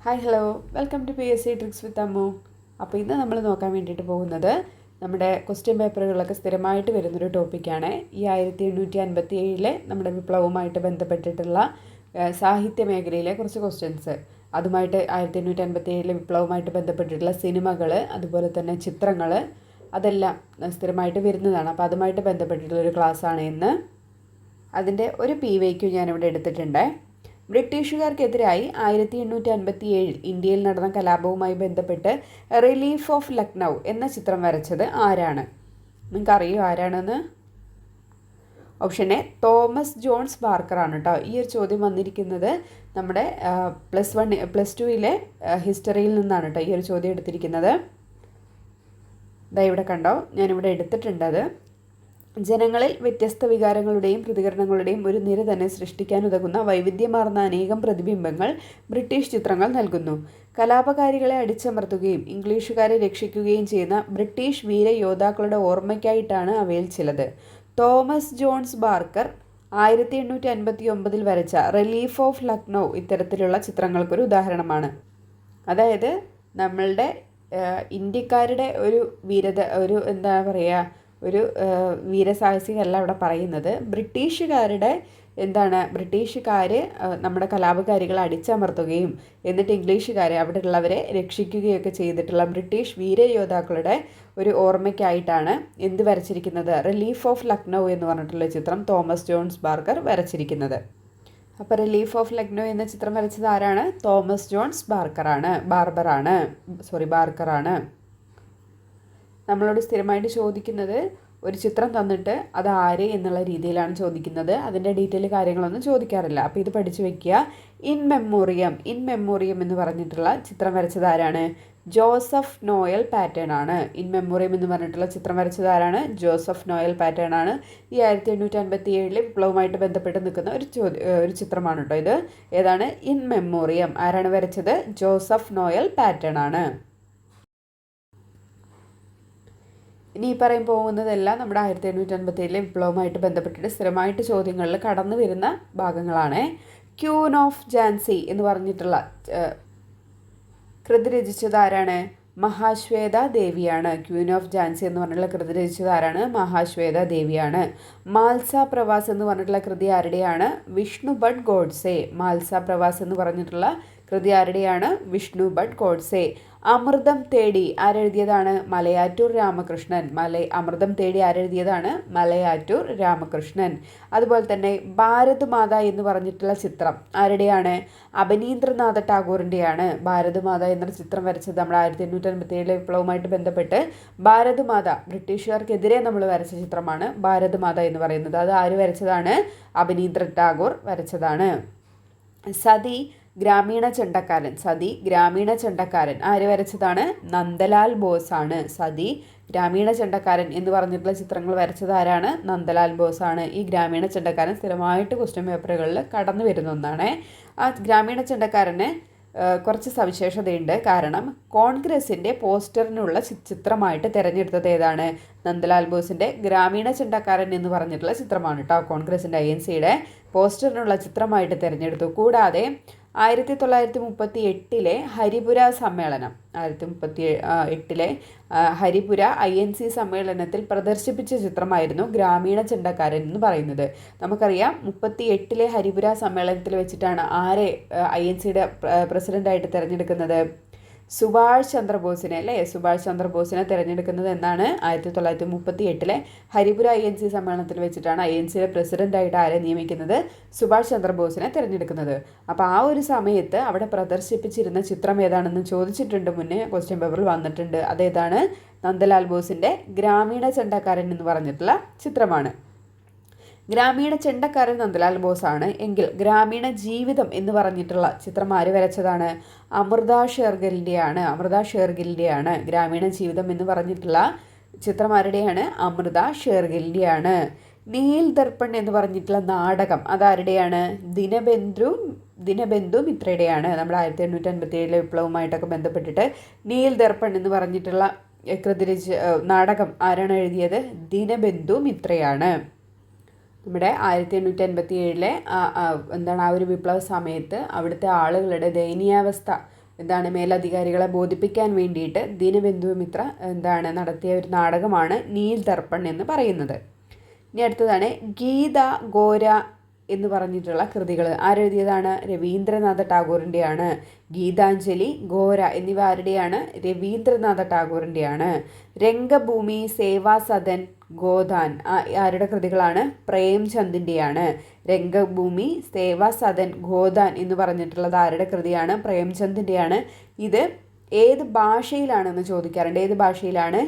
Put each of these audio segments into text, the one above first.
Hi hello welcome to P S C tricks with Ammu. അപ്പോൾ ഇന്ന് നമ്മൾ നോക്കാൻ വേണ്ടിയിട്ട് പോകുന്നത് നമ്മുടെ ക്വസ്റ്റ്യൻ പേപ്പറുകളിലൊക്കെ സ്ഥിരമായിട്ട് വരുന്നൊരു ടോപ്പിക്കാണ്. ഈ 1857 നമ്മുടെ വിപ്ലവവുമായിട്ട് ബന്ധപ്പെട്ടിട്ടുള്ള സാഹിത്യ മേഖലയിലെ കുറച്ച് ക്വസ്റ്റ്യൻസ്, അതുമായിട്ട് 1857 വിപ്ലവവുമായിട്ട് ബന്ധപ്പെട്ടിട്ടുള്ള സിനിമകൾ, അതുപോലെ തന്നെ ചിത്രങ്ങൾ, അതെല്ലാം സ്ഥിരമായിട്ട് വരുന്നതാണ്. അപ്പോൾ അതുമായിട്ട് ബന്ധപ്പെട്ടിട്ടുള്ളൊരു ക്ലാസ്സാണ് ഇന്ന്. അതിൻ്റെ ഒരു PYQ ഞാനിവിടെ എടുത്തിട്ടുണ്ട്. ബ്രിട്ടീഷുകാർക്കെതിരായി 1857 ഇന്ത്യയിൽ നടന്ന കലാപവുമായി ബന്ധപ്പെട്ട് റിലീഫ് ഓഫ് ലക്നൗ എന്ന ചിത്രം വരച്ചത് ആരാണ്? നിങ്ങൾക്കറിയോ ആരാണെന്ന്? Option A Thomas Jones Barker ആണ് കേട്ടോ. ഈ ഒരു ചോദ്യം വന്നിരിക്കുന്നത് നമ്മുടെ പ്ലസ് ടുവിലെ ഹിസ്റ്ററിയിൽ നിന്നാണ് കേട്ടോ ഈ ഒരു ചോദ്യം എടുത്തിരിക്കുന്നത്. ഇതാ ഇവിടെ കണ്ടോ, ഞാനിവിടെ എടുത്തിട്ടുണ്ടത്. ജനങ്ങളിൽ വ്യത്യസ്ത വികാരങ്ങളുടെയും പ്രതികരണങ്ങളുടെയും ഒരു നിര തന്നെ സൃഷ്ടിക്കാനുതകുന്ന വൈവിധ്യമാർന്ന അനേകം പ്രതിബിംബങ്ങൾ ബ്രിട്ടീഷ് ചിത്രങ്ങൾ നൽകുന്നു. കലാപകാരികളെ അടിച്ചമർത്തുകയും ഇംഗ്ലീഷുകാരെ രക്ഷിക്കുകയും ചെയ്യുന്ന ബ്രിട്ടീഷ് വീരയോദ്ധാക്കളുടെ ഓർമ്മയ്ക്കായിട്ടാണ് അവയിൽ ചിലത്. തോമസ് ജോൺസ് ബാർക്കർ 1859 വരച്ച റിലീഫ് ഓഫ് ലക്നൗ ഇത്തരത്തിലുള്ള ചിത്രങ്ങൾക്കൊരു ഉദാഹരണമാണ്. അതായത് നമ്മളുടെ ഇന്ത്യക്കാരുടെ ഒരു എന്താ പറയുക, ഒരു വീരസാഹസികമല്ല അവിടെ പറയുന്നത്. ബ്രിട്ടീഷുകാർ നമ്മുടെ കലാപകാരികളെ അടിച്ചമർത്തുകയും എന്നിട്ട് ഇംഗ്ലീഷുകാരെ അവിടെ ഉള്ളവരെ രക്ഷിക്കുകയൊക്കെ ചെയ്തിട്ടുള്ള ബ്രിട്ടീഷ് വീരയോദ്ധാക്കളുടെ ഒരു ഓർമ്മയ്ക്കായിട്ടാണ് എന്ത് വരച്ചിരിക്കുന്നത്? റിലീഫ് ഓഫ് ലക്നൗ എന്ന് പറഞ്ഞിട്ടുള്ള ചിത്രം തോമസ് ജോൺസ് ബാർക്കർ വരച്ചിരിക്കുന്നത്. അപ്പോൾ റിലീഫ് ഓഫ് ലക്നൗ എന്ന ചിത്രം വരച്ചത് ആരാണ്? തോമസ് ജോൺസ് ബാർക്കറാണ്. നമ്മളോട് സ്ഥിരമായിട്ട് ചോദിക്കുന്നത് ഒരു ചിത്രം തന്നിട്ട് അത് ആര് എന്നുള്ള രീതിയിലാണ് ചോദിക്കുന്നത്. അതിൻ്റെ ഡീറ്റെയിൽ കാര്യങ്ങളൊന്നും ചോദിക്കാറില്ല. അപ്പോൾ ഇത് പഠിച്ചു വെക്കുക. ഇൻ മെമ്മോറിയം എന്ന് പറഞ്ഞിട്ടുള്ള ചിത്രം വരച്ചത് ആരാണ്? ജോസഫ് നോയൽ പാറ്റേൺ ആണ്. ഇൻ മെമ്മോറിയം എന്ന് പറഞ്ഞിട്ടുള്ള ചിത്രം വരച്ചത് ആരാണ്? ജോസഫ് നോയൽ പാറ്റേൺ ആണ്. ഈ 1857 വിപ്ലവവുമായിട്ട് ബന്ധപ്പെട്ട് നിൽക്കുന്ന ഒരു ചിത്രമാണ് കേട്ടോ ഇത്. ഏതാണ്? In Memoriam. ആരാണ് വരച്ചത്? ജോസഫ് നോയൽ പാറ്റേൺ ആണ്. ഇനി ഈ പറയാൻ പോകുന്നതെല്ലാം നമ്മുടെ 1857 വിപ്ലവവുമായിട്ട് ബന്ധപ്പെട്ടിട്ട് സ്ഥിരമായിട്ട് ചോദ്യങ്ങളിൽ കടന്നു വരുന്ന ഭാഗങ്ങളാണ്. ക്യൂൻ ഓഫ് ജാൻസി എന്ന് പറഞ്ഞിട്ടുള്ള കൃതി രചിച്ചത് ആരാണ്? മഹാശ്വേത ദേവിയാണ്. ക്യൂൻ ഓഫ് ജാൻസി എന്ന് പറഞ്ഞിട്ടുള്ള കൃതി രചിച്ചത് ആരാണ്? മഹാശ്വേത ദേവിയാണ്. മാൽസ പ്രവാസ് എന്ന് പറഞ്ഞിട്ടുള്ള കൃതി ആരുടെയാണ്? വിഷ്ണു ഭട്ട് ഗോഡ്സെ. മാൽസ പ്രവാസ് എന്ന് പറഞ്ഞിട്ടുള്ള കൃതി ആരുടെയാണ്? വിഷ്ണു ഭട്ട് ഗോഡ്സെ. അമൃതം തേടി ആരെഴുതിയതാണ്? മലയാറ്റൂർ രാമകൃഷ്ണൻ. അമൃതം തേടി ആരെഴുതിയതാണ്? മലയാറ്റൂർ രാമകൃഷ്ണൻ. അതുപോലെ തന്നെ ഭാരത് മാത എന്ന് പറഞ്ഞിട്ടുള്ള ചിത്രം ആരുടെയാണ്? അബനീന്ദ്രനാഥ ടാഗോറിൻ്റെയാണ്. ഭാരത് മാത എന്ന ചിത്രം വരച്ചത് നമ്മുടെ 1857 വിപ്ലവവുമായിട്ട് ബന്ധപ്പെട്ട് ഭാരത് മാത, ബ്രിട്ടീഷുകാർക്കെതിരെ നമ്മൾ വരച്ച ചിത്രമാണ് ഭാരത് മാത എന്ന് പറയുന്നത്. അത് ആര് വരച്ചതാണ്? അബനീന്ദ്ര ടാഗോർ വരച്ചതാണ്. സതി ഗ്രാമീണ ചെണ്ടക്കാരൻ ആര് വരച്ചതാണ്? നന്ദലാൽ ബോസ് ആണ്. സതി ഗ്രാമീണ ചെണ്ടക്കാരൻ എന്ന് പറഞ്ഞിട്ടുള്ള ചിത്രങ്ങൾ വരച്ചത് ആരാണ്? നന്ദലാൽ ബോസ് ആണ്. ഈ ഗ്രാമീണ ചെണ്ടക്കാരൻ സ്ഥിരമായിട്ട് ക്വസ്റ്റ്യൻ പേപ്പറുകളിൽ കടന്നു വരുന്ന ഒന്നാണ്. ആ ഗ്രാമീണ ചെണ്ടക്കാരന് കുറച്ച് സവിശേഷതയുണ്ട്. കാരണം കോൺഗ്രസിൻ്റെ പോസ്റ്ററിനുള്ള ചിത്രമായിട്ട് തിരഞ്ഞെടുത്തത് ഏതാണ്? നന്ദലാൽ ബോസിൻ്റെ ഗ്രാമീണ ചെണ്ടക്കാരൻ എന്ന് പറഞ്ഞിട്ടുള്ള ചിത്രമാണ് കേട്ടോ. കോൺഗ്രസിൻ്റെ INCയുടെ പോസ്റ്ററിനുള്ള ചിത്രമായിട്ട് തിരഞ്ഞെടുത്തു. കൂടാതെ 1938 ഹരിപുര സമ്മേളനം, 1938 ഹരിപുര INC സമ്മേളനത്തിൽ പ്രദർശിപ്പിച്ച ചിത്രമായിരുന്നു ഗ്രാമീണ ചെണ്ടക്കാരൻ എന്ന് പറയുന്നത്. നമുക്കറിയാം 1938 ഹരിപുര സമ്മേളനത്തിൽ വെച്ചിട്ടാണ് ആരെ INCയുടെ പ്രസിഡൻ്റായിട്ട് തിരഞ്ഞെടുക്കുന്നത്? സുഭാഷ് ചന്ദ്രബോസിനെ തിരഞ്ഞെടുക്കുന്നത് എന്നാണ് 1938 ഹരിപുര INC സമ്മേളനത്തിൽ വെച്ചിട്ടാണ് INCയുടെ പ്രസിഡൻ്റായിട്ട് ആരെ നിയമിക്കുന്നത്? സുഭാഷ് ചന്ദ്രബോസിനെ തിരഞ്ഞെടുക്കുന്നത്. അപ്പോൾ ആ ഒരു സമയത്ത് അവിടെ പ്രദർശിപ്പിച്ചിരുന്ന ചിത്രം ഏതാണെന്ന് ചോദിച്ചിട്ടുണ്ട്, മുന്നേ ക്വസ്റ്റ്യൻ പേപ്പറിൽ വന്നിട്ടുണ്ട്. അതേതാണ്? നന്ദലാൽ ബോസിൻ്റെ ഗ്രാമീണ ചെണ്ടക്കാരൻ എന്ന് പറഞ്ഞിട്ടുള്ള ചിത്രമാണ്. ഗ്രാമീണ ചെണ്ടക്കാരൻ നന്ദലാൽ ബോസ് ആണ് എങ്കിൽ ഗ്രാമീണ ജീവിതം എന്ന് പറഞ്ഞിട്ടുള്ള ചിത്രം ആര് വരച്ചതാണ്? അമൃത ഷേർഗിലിൻ്റെയാണ്. ഗ്രാമീണ ജീവിതം എന്ന് പറഞ്ഞിട്ടുള്ള ചിത്രം ആരുടെയാണ്? അമൃത ഷേർഗിലിൻ്റെയാണ്. നീൽ ദർപ്പൺ എന്ന് പറഞ്ഞിട്ടുള്ള നാടകം അതാരുടെയാണ്? ദിനബന്ധു മിത്രയുടെയാണ്. നമ്മുടെ 1857 വിപ്ലവവുമായിട്ടൊക്കെ ബന്ധപ്പെട്ടിട്ട് നീൽ ദർപ്പൺ എന്ന് പറഞ്ഞിട്ടുള്ള നാടകം ആരാണ് എഴുതിയത്? ദിനബന്ധു മിത്രയാണ്. നമ്മുടെ 1857 ആ ഒരു വിപ്ലവ സമയത്ത് അവിടുത്തെ ആളുകളുടെ ദയനീയാവസ്ഥ എന്താണ് മേലധികാരികളെ ബോധിപ്പിക്കാൻ വേണ്ടിയിട്ട് ദീനബന്ധുമിത്ര നടത്തിയ ഒരു നാടകമാണ് നീൽ ദർപ്പൺ എന്ന് പറയുന്നത്. ഇനി അടുത്തതാണ് ഗീത ഗോര എന്ന് പറഞ്ഞിട്ടുള്ള കൃതികൾ ആരെഴുതിയതാണ്? രവീന്ദ്രനാഥ ടാഗോറിൻ്റെയാണ്. ഗീതാഞ്ജലി, ഗോര എന്നിവ ആരുടെയാണ്? രവീന്ദ്രനാഥ ടാഗോറിൻ്റെയാണ്. രംഗഭൂമി, സേവാ സദൻ, ഗോദാൻ ആരുടെ കൃതികളാണ്? പ്രേംചന്ദിൻ്റെയാണ്. രംഗഭൂമി, സേവാ സദൻ, ഗോദാൻ എന്ന് പറഞ്ഞിട്ടുള്ളത് ആരുടെ കൃതിയാണ്? പ്രേംചന്ദിൻ്റെയാണ്. ഇത് ഏത് ഭാഷയിലാണെന്ന് ചോദിക്കാറുണ്ട്. ഏത് ഭാഷയിലാണ്?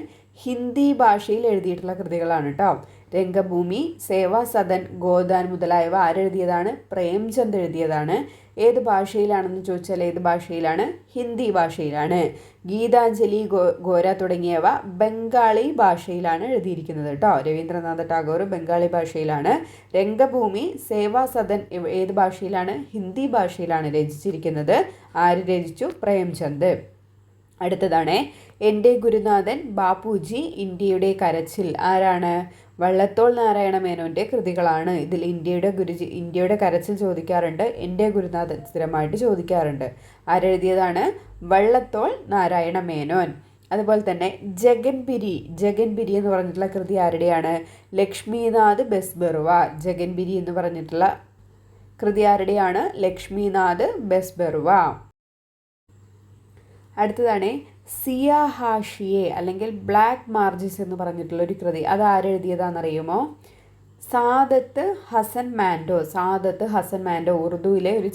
ഹിന്ദി ഭാഷയിൽ എഴുതിയിട്ടുള്ള കൃതികളാണ് കേട്ടോ. രംഗഭൂമി, സേവാ സദൻ, ഗോദാൻ മുതലായവ ആരെഴുതിയതാണ്? പ്രേംചന്ദ് എഴുതിയതാണ്. ഏത് ഭാഷയിലാണെന്ന് ചോദിച്ചാൽ ഏത് ഭാഷയിലാണ്? ഹിന്ദി ഭാഷയിലാണ്. ഗീതാഞ്ജലി, ഗോര തുടങ്ങിയവ ബംഗാളി ഭാഷയിലാണ് എഴുതിയിരിക്കുന്നത് കേട്ടോ. രവീന്ദ്രനാഥ ടാഗോർ ബംഗാളി ഭാഷയിലാണ്. രംഗഭൂമി, സേവാ സദൻ ഏത് ഭാഷയിലാണ്? ഹിന്ദി ഭാഷയിലാണ് രചിച്ചിരിക്കുന്നത്. ആര് രചിച്ചു? പ്രേംചന്ദ്. അടുത്തതാണ് എൻ്റെ ഗുരുനാഥൻ ബാപ്പുജി ഇന്ത്യയുടെ കരച്ചിൽ. ആരാണ്? വള്ളത്തോൾ നാരായണ മേനോൻ്റെ കൃതികളാണ്. ഇതിൽ ഇന്ത്യയുടെ കരച്ചിൽ ചോദിക്കാറുണ്ട്. എൻ്റെ ഗുരുനാഥൻ സ്ഥിരമായിട്ട് ചോദിക്കാറുണ്ട്. ആരെഴുതിയതാണ്? വള്ളത്തോൾ നാരായണ മേനോൻ. അതുപോലെ തന്നെ ജഗൻപിരി എന്ന് പറഞ്ഞിട്ടുള്ള കൃതി ആരുടെയാണ്? ലക്ഷ്മിനാഥ് ബെസ്ബറുവ. ജഗൻപിരി എന്ന് പറഞ്ഞിട്ടുള്ള കൃതി ആരുടെയാണ്? ലക്ഷ്മിനാഥ് ബെസ്ബറുവ. അടുത്തതാണ് സിയാഹാഷിയെ അല്ലെങ്കിൽ ബ്ലാക്ക് മാർജിസ് എന്ന് പറഞ്ഞിട്ടുള്ള ഒരു കൃതി. അത് ആരെഴുതിയതാണെന്നറിയുമോ? സാദത്ത് ഹസൻ മാൻഡോ ഉറുദുവിലെ ഒരു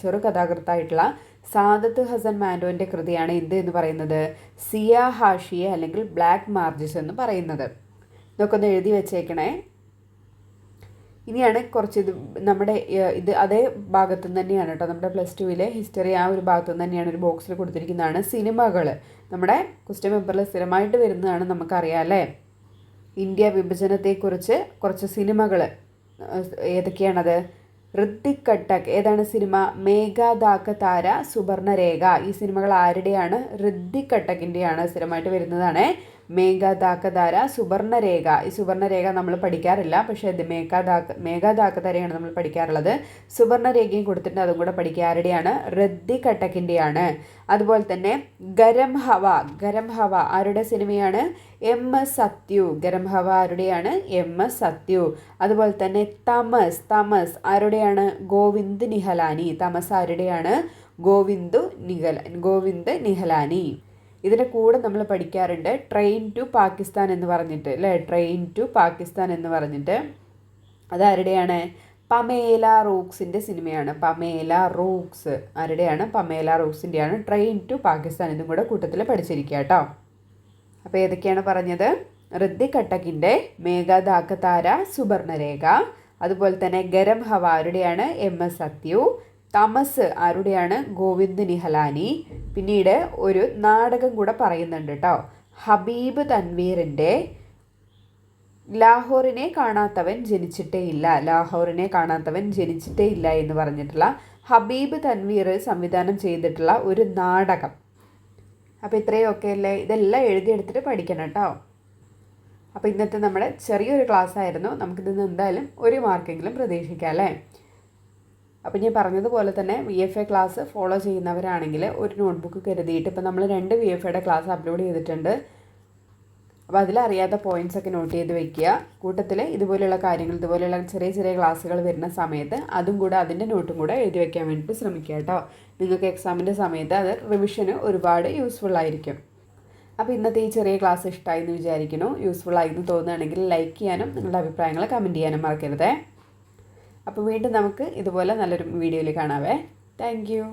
ചെറുകഥാകൃത്തായിട്ടുള്ള സാദത്ത് ഹസൻ മാൻഡോൻ്റെ കൃതിയാണ് എന്ത് എന്ന് പറയുന്നത്? സിയാഹാഷിയെ അല്ലെങ്കിൽ ബ്ലാക്ക് മാർജിസ് എന്ന് പറയുന്നത്. ഇതൊക്കെ ഒന്ന് എഴുതി വെച്ചേക്കണേ. ഇനിയാണ് കുറച്ച് ഇത് അതേ ഭാഗത്തു നിന്ന് തന്നെയാണ് കേട്ടോ. നമ്മുടെ +2 ഹിസ്റ്ററി ആ ഒരു ഭാഗത്തു നിന്ന് തന്നെയാണ് ഒരു ബോക്സിൽ കൊടുത്തിരിക്കുന്നതാണ് സിനിമകൾ. നമ്മുടെ ക്വസ്റ്റ്യൻ പേപ്പറിൽ സ്ഥിരമായിട്ട് വരുന്നതാണ്, നമുക്കറിയാം അല്ലേ. ഇന്ത്യ വിഭജനത്തെക്കുറിച്ച് കുറച്ച് സിനിമകൾ ഏതൊക്കെയാണത്? ഋത്തിക് കട്ടക് ഏതാണ് സിനിമ? മേഘാദാക്ക താര, സുവർണരേഖ. ഈ സിനിമകൾ ആരുടെയാണ്? ഋത്തിക് കട്ടക്കിൻ്റെയാണ്. സ്ഥിരമായിട്ട് വരുന്നതാണ് മേഘാദാക്കതാര, സുവർണരേഖ. ഈ സുവർണരേഖ നമ്മൾ പഠിക്കാറില്ല, പക്ഷേ ഇത് മേഘാദാക്കതാരയാണ് നമ്മൾ പഠിക്കാറുള്ളത്. സുവർണരേഖയും കൊടുത്തിട്ട് അതും കൂടെ പഠിക്കുക. ആരുടെയാണ്? ഋത്തിക് കട്ടക്കിൻ്റെയാണ്. അതുപോലെ തന്നെ ഗരം ഹവ ആരുടെ സിനിമയാണ്? MS സത്യു. ഗരം ഹവ ആരുടെയാണ്? MS സത്യു. അതുപോലെ തന്നെ തമസ് ആരുടെയാണ്? ഗോവിന്ദ് നിഹലാനി. തമസ് ആരുടെയാണ്? ഗോവിന്ദ് നിഹലാനി. ഇതിൻ്റെ കൂടെ നമ്മൾ പഠിക്കാറുണ്ട് ട്രെയിൻ ടു പാകിസ്ഥാൻ എന്ന് പറഞ്ഞിട്ട് അല്ലേ. ട്രെയിൻ ടു പാകിസ്ഥാൻ എന്ന് പറഞ്ഞിട്ട് അതാരുടെയാണ്? പമേല റൂക്സിൻ്റെ സിനിമയാണ്. പമേല റൂക്സ് ആരുടെയാണ്? പമേല റൂക്സിൻ്റെയാണ് ട്രെയിൻ ടു പാകിസ്ഥാൻ. ഇതും കൂടെ കൂട്ടത്തിൽ പഠിച്ചിരിക്കുക കേട്ടോ. അപ്പോൾ ഏതൊക്കെയാണ് പറഞ്ഞത്? ഋത്തിക് കട്ടക്കിൻ്റെ മേഘാദാക്ക താര, സുവർണരേഖ. അതുപോലെ തന്നെ ഗരം ഹവ ആരുടെയാണ്? MS സത്യു. തമസ് ആരുടെയാണ്? ഗോവിന്ദ് നിഹലാനി. പിന്നീട് ഒരു നാടകം കൂടെ പറയുന്നുണ്ട് കേട്ടോ. ഹബീബ് തൻവീറിൻ്റെ ലാഹോറിനെ കാണാത്തവൻ ജനിച്ചിട്ടേ ഇല്ല എന്ന് പറഞ്ഞിട്ടുള്ള ഹബീബ് തൻവീർ സംവിധാനം ചെയ്തിട്ടുള്ള ഒരു നാടകം. അപ്പോൾ ഇത്രയൊക്കെ അല്ലേ. ഇതെല്ലാം എഴുതിയെടുത്തിട്ട് പഠിക്കണം കേട്ടോ. അപ്പോൾ ഇന്നത്തെ നമ്മുടെ ചെറിയൊരു ക്ലാസ് ആയിരുന്നു. നമുക്കിതിന്ന് എന്തായാലും 1 മാർക്കെങ്കിലും പ്രതീക്ഷിക്കാം അല്ലേ. അപ്പോൾ ഞാൻ പറഞ്ഞതുപോലെ തന്നെ VFA ക്ലാസ് ഫോളോ ചെയ്യുന്നവരാണെങ്കിൽ ഒരു നോട്ട്ബുക്ക് കരുതിയിട്ട് ഇപ്പോൾ നമ്മൾ 2 VFAയുടെ ക്ലാസ് അപ്ലോഡ് ചെയ്തിട്ടുണ്ട്. അപ്പോൾ അതിലറിയാത്ത പോയിൻറ്റ്സൊക്കെ നോട്ട് ചെയ്ത് വെക്കുക. കൂട്ടത്തിൽ ഇതുപോലെയുള്ള കാര്യങ്ങൾ, ഇതുപോലെയുള്ള ചെറിയ ക്ലാസ്സുകൾ വരുന്ന സമയത്ത് അതും കൂടെ അതിൻ്റെ നോട്ടും കൂടെ എഴുതി വയ്ക്കാൻ വേണ്ടിയിട്ട് ശ്രമിക്കുക കേട്ടോ. നിങ്ങൾക്ക് എക്സാമിൻ്റെ സമയത്ത് അത് റിവിഷന് ഒരുപാട് യൂസ്ഫുൾ ആയിരിക്കും. അപ്പോൾ ഇന്നത്തെ ഈ ചെറിയ ക്ലാസ് ഇഷ്ടമായി എന്ന് വിചാരിക്കുന്നു. യൂസ്ഫുൾ ആയി എന്ന് തോന്നുകയാണെങ്കിൽ ലൈക്ക് ചെയ്യാനും നിങ്ങളുടെ അഭിപ്രായങ്ങൾ കമൻറ്റ് ചെയ്യാനും മറക്കരുത്. അപ്പോൾ വീണ്ടും നമുക്ക് ഇതുപോലെ നല്ലൊരു വീഡിയോയിൽ കാണാവേ. Thank you.